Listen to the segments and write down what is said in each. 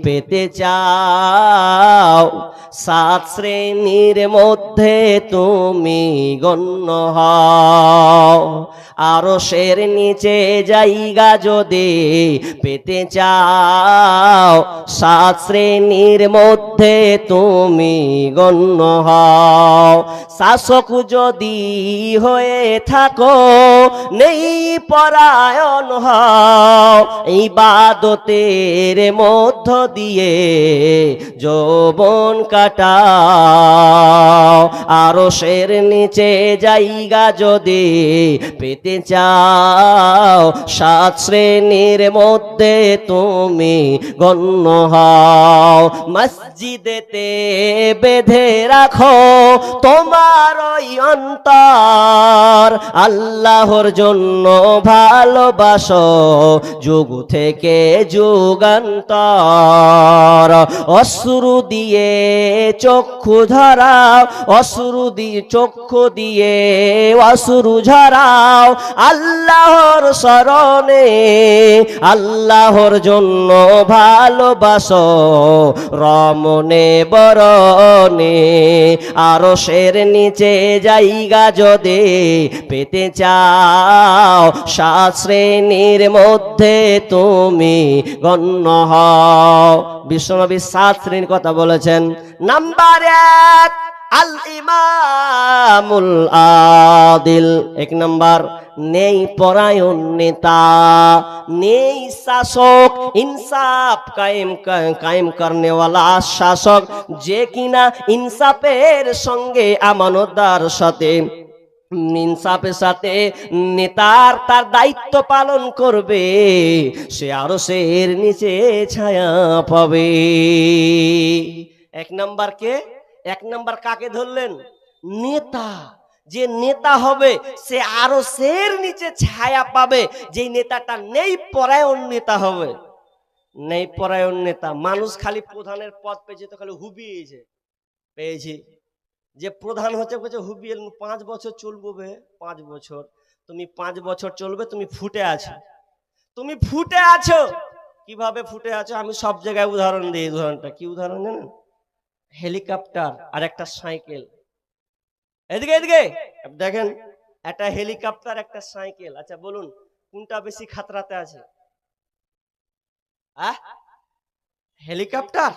পেতে চাও, 7 শ্রেণীর মধ্যে তুমি গণ্য হও। আরশের নিচে জায়গা যদি পেতে চাও, 7 শ্রেণীর মধ্যে তুমি গণ্য হও। শাসক যদি হয়ে থাকো, নেই পরায়ণ হও, ইবাদতের মধ্য দিয়ে যৌবন কাটাও। আরশের নিচে জায়গা যদি পেতে চাও, 7 শ্রেণীর মধ্যে তুমি গণ্য হও। মসজিদেতে বেঁধে রাখো তোমার ওই অন্তর, আল্লাহর জন্য ভালোবাসো যুগ থেকে যুগান্তর। অশ্রু দিয়ে চক্ষু ঝরাও, অশ্রু দিয়ে চক্ষু দিয়ে অশ্রু ঝরাও, আল্লাহর শরণে আল্লাহর জন্য ভালোবাসো রমনে বরণে। আরশের নিচে জায়গা যদি পেতে চাও, 7 শ্রেণীর মধ্যে তুমি গণ্য হও। বিশ্বনবী 7 শ্রেণীর কথা বলেছেন। নাম্বার 1 আল ইমামুল আদিল। 1 নাম্বার, নেই পরায়ণ নেতা, নেই শাসক, ইনসাফ কায়েম করনে ওয়ালা শাসক, যে কিনা ইনসাফের সঙ্গে আমানতদার সাথে ইনসাফের সাথে নেতার তার দায়িত্ব পালন করবে, সে আরশের নিচে ছায়া পাবে। 1 নাম্বার কে? 1 নাম্বার কাকে ধরলেন? নেতা। যে নেতা হবে সে আরশের নিচে ছায়া পাবে। যে নেতাটা নেই পরায়ণ নেতা হবে। নেই পরায়ণ নেতা, মানুষ খালি প্রধানের পদ পেয়েছে তো খালি হুবিয়েছে, পেয়েছি যে প্রধান হচ্ছে হুবিয়ে 5 বছর চলবো বে, 5 বছর। তুমি 5 বছর চলবে, তুমি ফুটে আছো, তুমি ফুটে আছো। কিভাবে ফুটে আছো আমি সব জায়গায় উদাহরণ দিই। উদাহরণটা কি উদাহরণ জানেন? হেলিকপ্টার আর একটা সাইকেল। এদিকে এদিকে দেখেন, একটা হেলিকপ্টার একটা সাইকেল। আচ্ছা বলুন কোনটা বেশি খাতরাতে আছে? হেলিকপ্টার।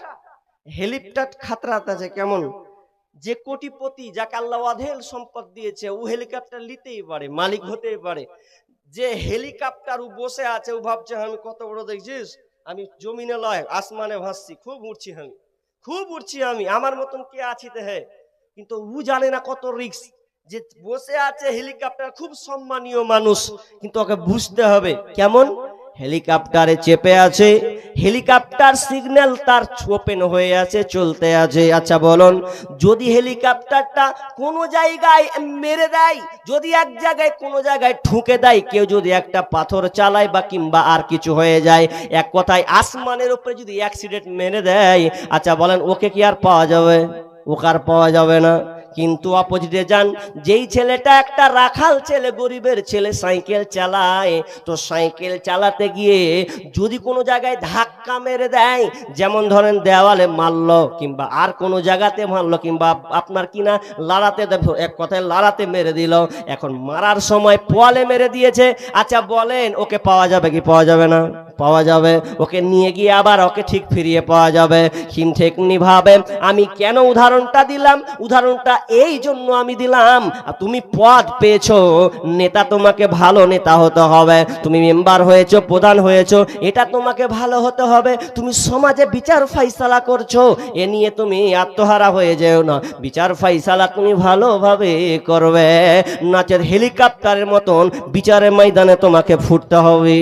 হেলিকপ্টার খাতরাতে আছে। কেমন? যে কোটিপতি, যাকে আল্লাহ অঢেল সম্পদ দিয়েছে, ও হেলিকপ্টার নিতেই পারে, মালিক হতেই পারে। যে হেলিকপ্টার ও বসে আছে, ও ভাবছে আমি কত বড়, দেখছিস আমি জমিনে লয় আসমানে ভাসছি, খুব উঠছি, আমি খুব উঠছি, আমি আমার মতন কে আছি তে হে। কিন্তু ও জানে না কত রিস্ক। যে বসে আছে হেলিকপ্টার খুব সম্মানীয় মানুষ, কিন্তু ওকে বুঝতে হবে কেমন। হেলিকপ্টারে চেপে আছে, হেলিকপ্টার সিগন্যাল তার ওপেন হয়ে আছে, চলতে আছে। আচ্ছা বলুন, যদি হেলিকপ্টারটা কোনো জায়গায় মেরে দেয়, যদি এক জায়গায় কোনো জায়গায় ঠুকে দেয়, কেউ যদি একটা পাথর চালায় বা কিংবা আর কিছু হয়ে যায়, এক কথায় আসমানের উপরে যদি অ্যাক্সিডেন্ট মেরে দেয়, আচ্ছা বলেন ওকে কি আর পাওয়া যাবে? ওকে আর পাওয়া যাবে না। কিন্তু অপোজিটে যান, যেই ছেলেটা একটা রাখাল ছেলে, গরিবের ছেলে, সাইকেল চালায়, তো সাইকেল চালাতে গিয়ে যদি কোনো জায়গায় ধাক্কা মেরে দেয়, যেমন ধরেন দেওয়ালে মারলো কিংবা আর কোনো জায়গাতে মারলো, কিংবা আপনার কিনা লাড়াতে, এক কথায় লাড়াতে মেরে দিল, এখন মারার সময় পোয়ালে মেরে দিয়েছে। আচ্ছা বলেন ওকে পাওয়া যাবে কি পাওয়া যাবে না? পাওয়া যাবে। ওকে নিয়ে গিয়ে আবার ওকে ঠিক ফিরিয়ে পাওয়া যাবে। তেমনি ভাবে আমি কেন উদাহরণটা দিলাম? উদাহরণটা এই জন্য আমি দিলাম, তুমি পদ পেয়েছো, নেতা তোমাকে ভালো নেতা হতে হবে। তুমি মেম্বার হয়েছো, প্রধান হয়েছো, এটা তোমাকে ভালো হতে হবে। তুমি সমাজে বিচার ফাইসালা করছো, এ নিয়ে তুমি আত্মহারা হয়ে যেও না। বিচার ফাইসালা তুমি ভালোভাবে করবে, নাচের হেলিকপ্টারের মতন বিচারের ময়দানে তোমাকে ফুটতে হবে।